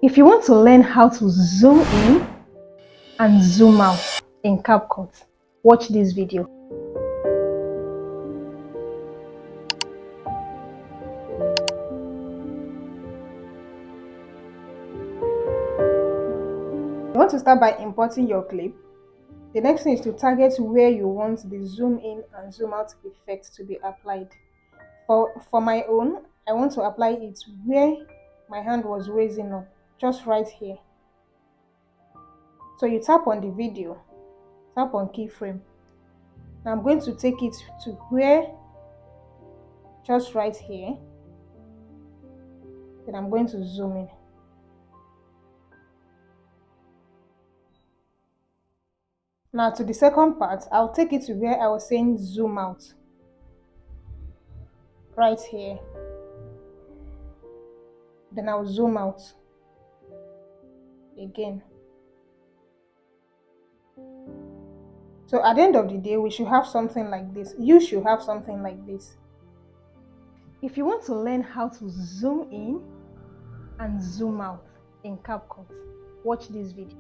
If you want to learn how to zoom in and zoom out in Capcut, watch this video. You want to start by importing your clip. The next thing is to target where you want the zoom in and zoom out effect to be applied. For my own, I want to apply it where my hand was raising up, just right here. So you tap on the video, tap on keyframe. Now I'm going to take it to where, just right here. Then I'm going to zoom in. Now to the second part, I'll take it to where I was saying zoom out. Right here. Then I'll zoom out again. So at the end of the day, we should have something like this. You should have something like this. If you want to learn how to zoom in and zoom out in Capcut, watch this video.